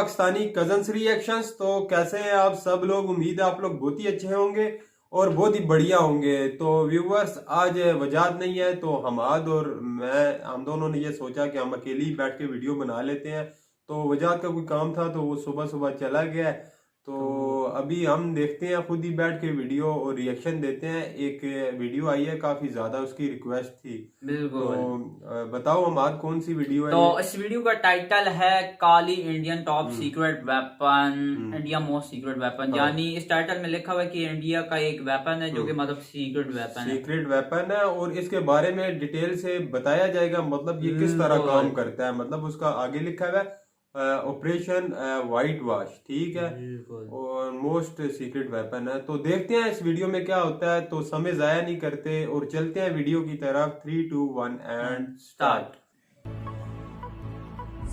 Pakistani cousins reactions. तो कैसे हैं आप सब लोग? उम्मीद है आप लोग बहुत ही अच्छे होंगे और बहुत ही बढ़िया होंगे। तो व्यूवर्स, आज वजाद नहीं है तो हमाद और हम दोनों ने ये सोचा कि हम अकेले ही बैठ के वीडियो बना लेते हैं। तो वजाद का कोई काम था तो वो सुबह सुबह चला गया है। तो अभी हम देखते हैं, खुद ही बैठ के वीडियो और रिएक्शन देते हैं। एक वीडियो आई है, काफी ज्यादा उसकी रिक्वेस्ट थी। बिल्कुल। तो बताओ हमाद, कौन सी वीडियो है? तो इस वीडियो का टाइटल है Kali Indian top secret weapon, India most secret weapon. यानी इस टाइटल में लिखा हुआ है कि इंडिया का एक वेपन है जो कि मतलब सीक्रेट वेपन है और इसके बारे में डिटेल से बताया जाएगा। मतलब ये किस तरह काम करता है, मतलब उसका आगे लिखा हुआ है ऑपरेशन व्हाइट वॉश, ठीक है, और मोस्ट सीक्रेट वेपन है। तो देखते हैं इस वीडियो में क्या होता है। तो समय जाया नहीं करते और चलते हैं वीडियो की तरफ। 3, 2, 1 एंड स्टार्ट।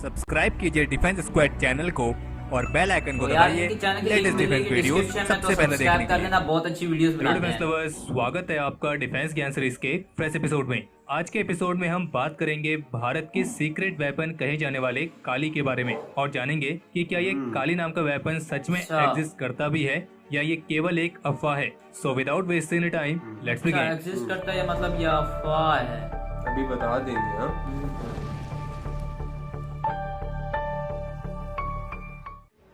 सब्सक्राइब कीजिए डिफेंस स्क्वाड चैनल को और बेल आइकन को दबाइए लेटेस्ट डिफेंस वीडियो सबसे पहले देखने के लिए। बहुत अच्छी वीडियोस बनाते हैं। लवर्स, स्वागत है आपका डिफेंस ज्ञान सीरीज के फ्रेश एपिसोड में। आज के एपिसोड में हम बात करेंगे भारत के सीक्रेट वेपन कहे जाने वाले काली के बारे में और जानेंगे कि क्या ये काली नाम का वेपन सच में एग्जिस्ट करता भी है या ये केवल एक अफवाह है। So without wasting time let's begin. Exist करता है मतलब ये अफवाह है, अभी बता देंगे। हाँ,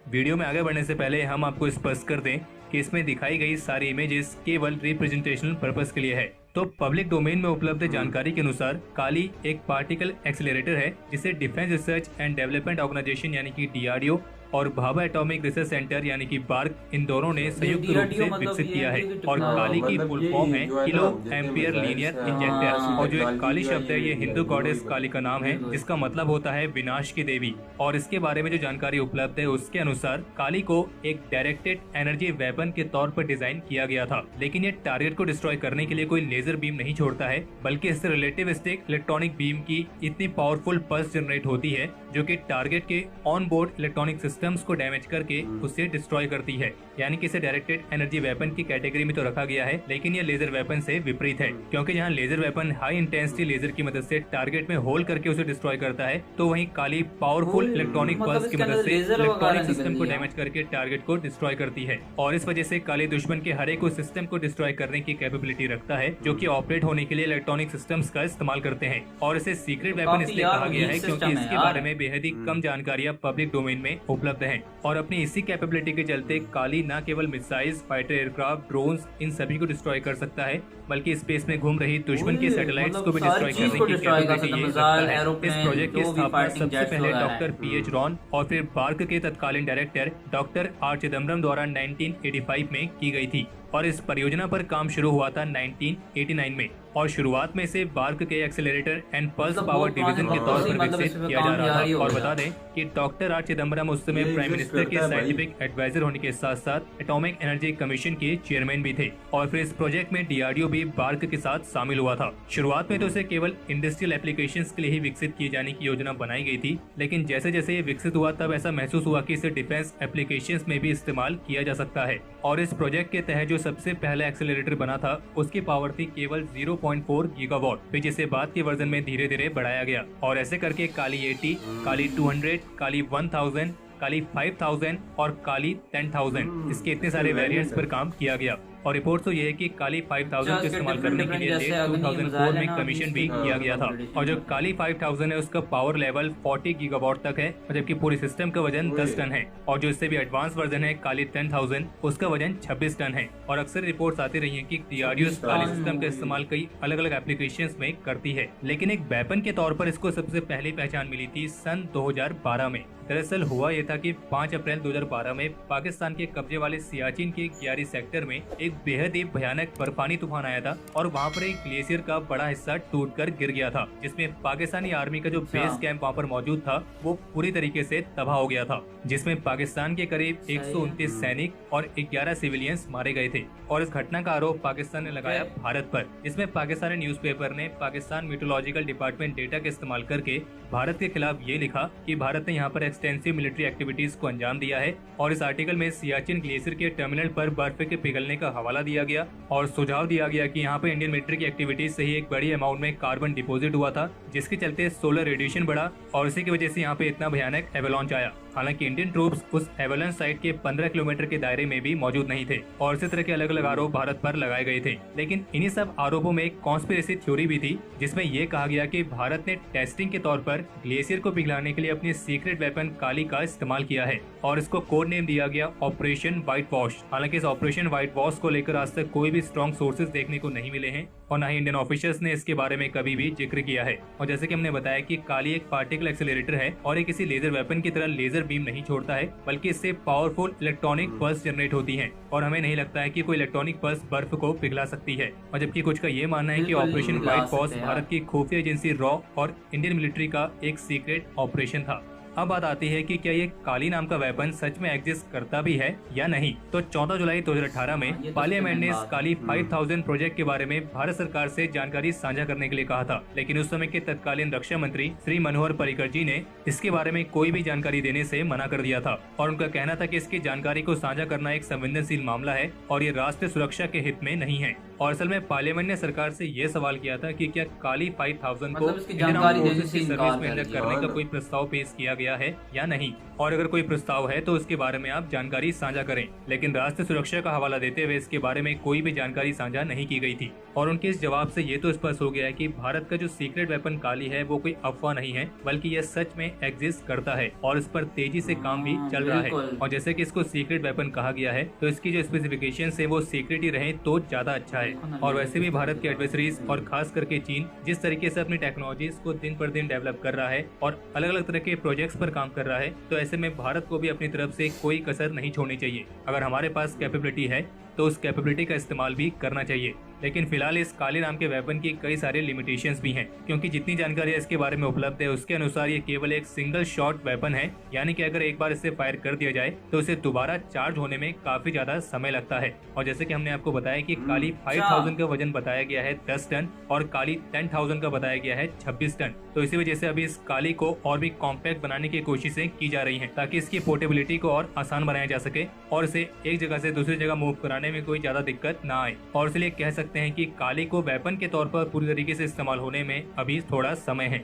वीडियो में आगे बढ़ने से पहले हम आपको स्पष्ट कर दें कि इसमें दिखाई गई सारी इमेजेस केवल रिप्रेजेंटेशनल पर्पस के लिए है। तो पब्लिक डोमेन में उपलब्ध जानकारी के अनुसार काली एक पार्टिकल एक्सीलरेटर है जिसे defence research and development organisation यानी कि DRDO और भाभा एटॉमिक रिसर्च सेंटर यानी कि बार्क इन दोनों ने संयुक्त रूप से विकसित किया है। और काली की फुल फॉर्म है किलो एम्पियर लीनियर इंजेक्टर। और जो एक काली शब्द है ये हिंदू गॉडेस काली का नाम है जिसका मतलब होता है विनाश की देवी। और इसके बारे में जो जानकारी उपलब्ध है उसके अनुसार काली को एक डायरेक्टेड एनर्जी वेपन के तौर पर डिजाइन किया गया था, लेकिन ये टारगेट को डिस्ट्रॉय करने के लिए कोई लेजर बीम नहीं छोड़ता है, बल्कि इससे रिलेटिविस्टिक इलेक्ट्रॉनिक बीम की इतनी पावरफुल पल्स जनरेट होती है जो कि टारगेट के ऑन बोर्ड इलेक्ट्रॉनिक सिस्टम्स को डैमेज करके उसे डिस्ट्रॉय करती है। यानी कि इसे डायरेक्टेड एनर्जी वेपन की कैटेगरी में तो रखा गया है, लेकिन ये लेजर वेपन से विपरीत है, क्योंकि जहां laser weapon high intensity laser की मदद से टारगेट में होल करके उसे डिस्ट्रॉय करता है, तो वहीं काली पावरफुल इलेक्ट्रॉनिक पल्स की मदद से इलेक्ट्रॉनिक सिस्टम को डैमेज करके टारगेट को डिस्ट्रॉय करती है। और इस वजह से काली दुश्मन के हर एक उस सिस्टम को डिस्ट्रॉय करने की कैपेबिलिटी रखता है जो कि ऑपरेट होने के लिए इलेक्ट्रॉनिक सिस्टम्स का इस्तेमाल करते हैं। और इसे सीक्रेट वेपन इसलिए कहा गया है क्योंकि इसके बारे में बेहद ही कम जानकारियां पब्लिक डोमेन में उपलब्ध हैं। और अपनी इसी कैपेबिलिटी के चलते काली न केवल मिसाइल्स, फाइटर एयरक्राफ्ट, ड्रोन्स इन सभी को डिस्ट्रॉय कर सकता है, बल्कि स्पेस में घूम रही दुश्मन के सैटेलाइट्स को भी डिस्ट्रॉय करने की कैपेबिलिटी ये रखता है। इस प्रोजेक्ट की स्थापना सबसे पहले डॉक्टर PH रॉन और फिर बार्क के तत्कालीन डायरेक्टर डॉक्टर R चिदम्बरम द्वारा 1985 में की गई थी। और इस परियोजना पर काम शुरू हुआ था 1989 में और शुरुआत में इसे बार्क के accelerator and pulse power division के तौर पर विकसित किया जा रहा था। और बता दें कि डॉक्टर R चिदम्बरम उस समय प्राइम मिनिस्टर के साइंटिफिक एडवाइजर होने के साथ साथ एटॉमिक एनर्जी कमीशन के चेयरमैन भी थे। और फिर इस प्रोजेक्ट में DRDO भी बार्क के साथ शामिल हुआ था। शुरुआत में तो इसे केवल इंडस्ट्रियल एप्लीकेशंस के लिए ही विकसित किए जाने की योजना बनाई गई थी, लेकिन जैसे जैसे ये विकसित हुआ तब ऐसा महसूस हुआ कि इसे डिफेंस एप्लीकेशंस में भी इस्तेमाल किया जा सकता है। और इस प्रोजेक्ट के तहत जो सबसे पहला एक्सेलरेटर बना था उसकी पावर थी केवल 0.4 गीगावाट, फिर जिसे बाद के वर्जन में धीरे धीरे बढ़ाया गया। और ऐसे करके काली 80, काली 200, काली 1000, काली 5000 और काली 10,000 इसके इतने सारे वेरिएंट्स पर काम किया गया। और रिपोर्ट तो ये है कि काली 5000 को इस्तेमाल करने के लिए 2004 में कमीशन भी किया गया था। और जो काली 5000 है उसका पावर लेवल 40 गीगावाट तक है, जबकि पूरे सिस्टम का वजन 10 टन है। और जो इससे भी एडवांस वर्जन है काली 10,000 उसका वजन 26 टन है। और अक्सर रिपोर्ट्स आती रही है कि DRDO काली सिस्टम का इस्तेमाल कई अलग अलग एप्लीकेशंस में करती है, लेकिन एक वेपन के तौर पर इसको सबसे पहली पहचान मिली थी सन 2012 में। दरअसल हुआ यह था कि 5 अप्रैल 2012 में पाकिस्तान के कब्जे वाले सियाचिन के ग्यारी सेक्टर में एक बेहद ही भयानक बर्फानी तूफान आया था और वहाँ पर एक ग्लेशियर का बड़ा हिस्सा टूटकर गिर गया था, जिसमें पाकिस्तानी आर्मी का जो बेस कैंप वहाँ पर मौजूद था वो पूरी तरीके से तबाह हो गया था, जिसमें पाकिस्तान के करीब 129 सैनिक और 11 सिविलियंस मारे गए थे। और इस घटना का आरोप पाकिस्तान ने लगाया भारत पर, जिसमें पाकिस्तानी न्यूज़पेपर ने पाकिस्तान मीटोलॉजिकल डिपार्टमेंट डेटा के इस्तेमाल करके भारत के खिलाफ ये लिखा कि भारत ने यहाँ पर एक्सटेंसिव मिलिट्री एक्टिविटीज को अंजाम दिया है। और इस आर्टिकल में सियाचिन ग्लेशियर के टर्मिनल पर बर्फ के पिघलने का हवाला दिया गया और सुझाव दिया गया कि यहाँ पर इंडियन मिलिट्री की एक्टिविटीज से ही एक बड़ी अमाउंट में कार्बन डिपोजिट हुआ था, जिसके चलते सोलर रेडिएशन बढ़ा और इसी की वजह से यहाँ पे इतना भयानक एवलांच आया। हालांकि इंडियन ट्रूप्स उस एवलांच साइट के 15 किलोमीटर के दायरे में भी मौजूद नहीं थे और इसी तरह के अलग अलग आरोप भारत पर लगाए गए थे। लेकिन इन्हीं सब आरोपों में एक कॉन्स्पिरेसी थ्योरी भी थी जिसमें यह कहा गया कि भारत ने टेस्टिंग के तौर पर ग्लेशियर को पिघलाने के लिए अपनी सीक्रेट वेपन काली का इस्तेमाल किया है और इसको कोड नेम दिया गया ऑपरेशन व्हाइट वॉश। हालांकि इस ऑपरेशन व्हाइट वॉश को लेकर आज तक कोई भी स्ट्रॉन्ग सोर्सेज देखने को नहीं मिले हैं और न ही इंडियन ऑफिशियल्स ने इसके बारे में कभी भी जिक्र किया है। और जैसे कि हमने बताया कि काली एक पार्टिकल एक्सेलरेटर है और ये किसी लेजर वेपन की तरह लेजर बीम नहीं छोड़ता है, बल्कि इससे पावरफुल इलेक्ट्रॉनिक पल्स जनरेट होती हैं और हमें नहीं लगता है कि कोई इलेक्ट्रॉनिक पल्स बर्फ को पिघला सकती है। और जबकि कुछ का ये मानना है कि ऑपरेशन व्हाइट वॉश भारत की खुफिया एजेंसी रॉ और इंडियन मिलिट्री का एक सीक्रेट ऑपरेशन था। अब बात आती है कि क्या ये काली नाम का वेपन सच में एग्जिस्ट करता भी है या नहीं। तो 14 जुलाई 2018 में पार्लियामेंट ने इस काली 5000 प्रोजेक्ट के बारे में भारत सरकार से जानकारी साझा करने के लिए कहा था, लेकिन उस समय के तत्कालीन रक्षा मंत्री श्री मनोहर पर्रिकर जी ने इसके बारे में कोई भी जानकारी देने से मना कर दिया था और उनका कहना था कि इसकी जानकारी को साझा करना एक संवेदनशील मामला है और ये राष्ट्रीय सुरक्षा के हित में नहीं है। और असल में पार्लियामेंट ने सरकार से ये सवाल किया था कि क्या काली 5000 को जानकारी देने से सर्विस में इंडक्ट करने का कोई प्रस्ताव पेश किया गया है या नहीं, और अगर कोई प्रस्ताव है तो उसके बारे में आप जानकारी साझा करें। लेकिन राष्ट्रीय सुरक्षा का हवाला देते हुए इसके बारे में कोई भी जानकारी साझा नहीं की गई थी और उनके इस जवाब से ये तो स्पष्ट हो गया है कि भारत का जो सीक्रेट वेपन काली है वो कोई अफवाह नहीं है, बल्कि यह सच में एग्जिस्ट करता है और इस पर तेजी से काम भी चल रहा है। और जैसे कि इसको सीक्रेट वेपन कहा गया है तो इसकी जो स्पेसिफिकेशन है वो सीक्रेट ही रहे तो ज्यादा अच्छा है। और वैसे भी भारत के एडवर्सरीज और खास करके चीन जिस तरीके से अपनी टेक्नोलॉजीज को दिन पर दिन डेवलप कर रहा है और अलग अलग तरह के प्रोजेक्ट्स पर काम कर रहा है, तो ऐसे में भारत को भी अपनी तरफ से कोई कसर नहीं छोड़नी चाहिए। अगर हमारे पास कैपेबिलिटी है तो उस कैपेबिलिटी का इस्तेमाल भी करना चाहिए। लेकिन फिलहाल इस काली नाम के वेपन की कई सारे लिमिटेशंस भी हैं, क्योंकि जितनी जानकारी इसके बारे में उपलब्ध है उसके अनुसार ये केवल एक सिंगल शॉट वेपन है, यानी कि अगर एक बार इसे फायर कर दिया जाए तो इसे दोबारा चार्ज होने में काफी ज्यादा समय लगता है। और जैसे कि हमने आपको बताया कि काली 5000 का वजन बताया गया है 10 टन और काली 10,000 का बताया गया है 26 टन। तो इसी वजह से अभी इस काली को और भी कॉम्पैक्ट बनाने की कोशिशें की जा रही है ताकि इसकी पोर्टेबिलिटी को और आसान बनाया जा सके और इसे एक जगह से दूसरी जगह मूव कराने में कोई ज्यादा दिक्कत ना आए। और इसलिए कह सकते हैं कि काली को वेपन के तौर पर पूरी तरीके से इस्तेमाल होने में अभी थोड़ा समय है।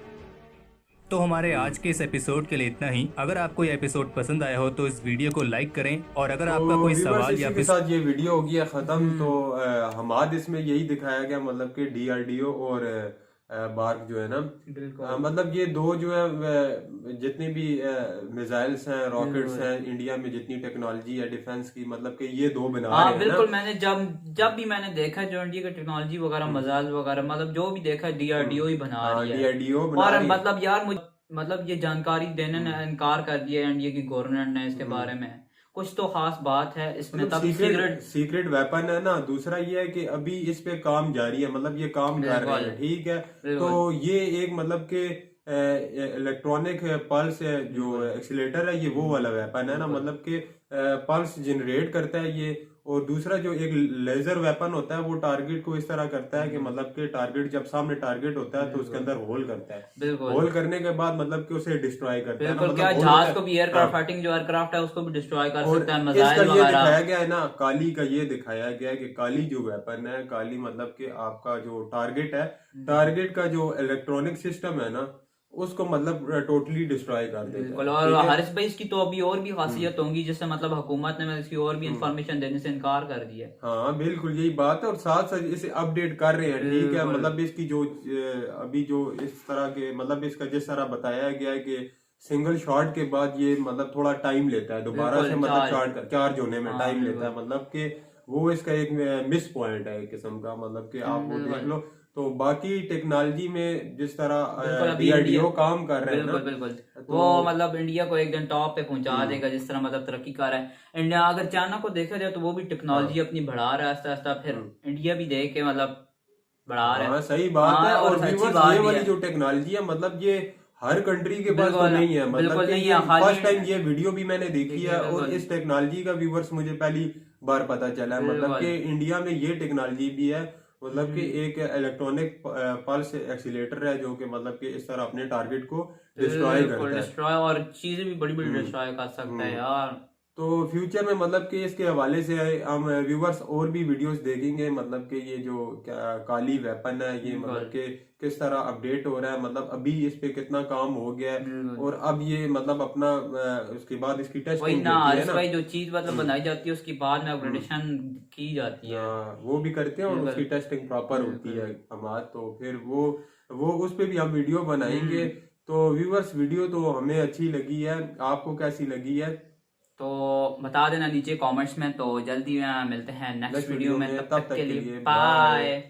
तो हमारे आज के इस एपिसोड के लिए इतना ही। अगर आपको ये एपिसोड पसंद आया हो तो इस वीडियो को लाइक करें और अगर आपका कोई सवाल या के साथ ये वीडियो हो गया खत्म। तो हमाद इसमें यही दिखाया गया, मतलब कि DRDO और बार्क जो है ना, मतलब ये दो जो है जितने भी मिसाइल्स हैं, रॉकेट्स हैं, इंडिया में जितनी टेक्नोलॉजी है डिफेंस की, मतलब कि ये दो बना रहे हैं। बिल्कुल, मैंने जब भी मैंने देखा जो इंडिया की टेक्नोलॉजी वगैरह मिसाइल वगैरह, मतलब जो भी देखा DRDO ही बना रही है। DRDO बना और रही है। मतलब यार मतलब ये जानकारी देने ने इनकार कर दिया इंडिया की गवर्नमेंट ने इसके बारे में। कुछ तो खास बात है इसमें, तब सीक्रेट वेपन है ना। दूसरा ये है कि अभी इस पे काम जारी है, मतलब ये काम कर रहे हैं, ठीक है। तो ये एक मतलब के इलेक्ट्रॉनिक पल्स जो एक्सीलेटर है ये वो वाला वेपन है ना, मतलब के पल्स जनरेट करता है ये। और दूसरा जो एक लेजर वेपन होता है वो टारगेट को इस तरह करता है कि मतलब कि टारगेट जब सामने टारगेट होता है तो उसके अंदर होल करता है। होल करने के बाद मतलब कि उसे डिस्ट्रॉय करता है। मतलब क्या जहाज को भी एयरक्राफ्ट फाइटिंग जो एयरक्राफ्ट है उसको भी डिस्ट्रॉय कर सकता है। इसका ये दिखाया गया है ना, काली का ये दिखाया गया है कि काली जो वेपन है, काली मतलब कि आपका जो टारगेट है, टारगेट का जो इलेक्ट्रॉनिक सिस्टम है ना उसको मतलब टोटली डिस्ट्रॉय कर देगा। और हारिस भाई इसकी तो अभी और भी खासियत होंगी, जिससे मतलब हुकूमत ने इसकी और भी इंफॉर्मेशन देने से इनकार कर दिया। हाँ बिल्कुल यही बात है। और साथ साथ इसे अपडेट कर रहे हैं, ठीक है। मतलब इसकी जो अभी जो इस तरह के मतलब इसका जिस तरह बताया गया है कि सिंगल शॉट के बाद ये मतलब थोड़ा टाइम लेता है दोबारा से मतलब चार्ज होने में टाइम लेता है। मतलब कि वो इसका एक मिस पॉइंट है एक किस्म का, मतलब कि आप वो देख लो। तो बाकी टेक्नोलॉजी में जिस तरह DRDO काम कर रहे हैं ना, बिल्कुल तो वो मतलब इंडिया को एक दिन टॉप पे पहुंचा देगा, जिस तरह मतलब तरक्की कर रहा है इंडिया। अगर चाइना को देखा जाए तो वो भी टेक्नोलॉजी अपनी बढ़ा रहा है आस्ता आस्ता, फिर इंडिया भी देख के मतलब बढ़ा रहा है। सही बात है। और ये वाली जो टेक्नोलॉजी है मतलब ये हर कंट्री के पास तो नहीं है, मतलब फर्स्ट टाइम ये वीडियो भी मैंने देखी है और इस टेक्नोलॉजी का व्यूअर्स मुझे पहली बार पता चला है। मतलब कि इंडिया में ये टेक्नोलॉजी भी है, मतलब कि एक इलेक्ट्रॉनिक पल्स एक्सीलेटर है जो कि मतलब कि इस तरह अपने टारगेट को डिस्ट्रॉय करता है। और चीजें भी बड़ी बड़ी डिस्ट्रॉय कर सकता है यार। तो फ्यूचर में मतलब कि इसके हवाले से हम व्यूवर्स और भी वीडियोस देखेंगे, मतलब कि ये जो क्या काली वेपन है ये मतलब कि किस तरह अपडेट हो रहा है, मतलब अभी इस पे कितना काम हो गया है और अब ये मतलब अपना उसके बाद इसकी टेस्टिंग होती है ना, जो चीज मतलब बनाई जाती है उसके बाद में अपग्रेडेशन की जाती है, वो भी करते हैं और उसकी टेस्टिंग प्रॉपर होती है हमारे, तो फिर वो उस पे भी हम वीडियो बनाएंगे। तो व्यूवर्स वीडियो तो हमें अच्छी लगी है, आपको कैसी लगी है तो बता देना नीचे कमेंट्स में। तो जल्दी मिलते हैं नेक्स्ट वीडियो में, तब तक के लिए बाय।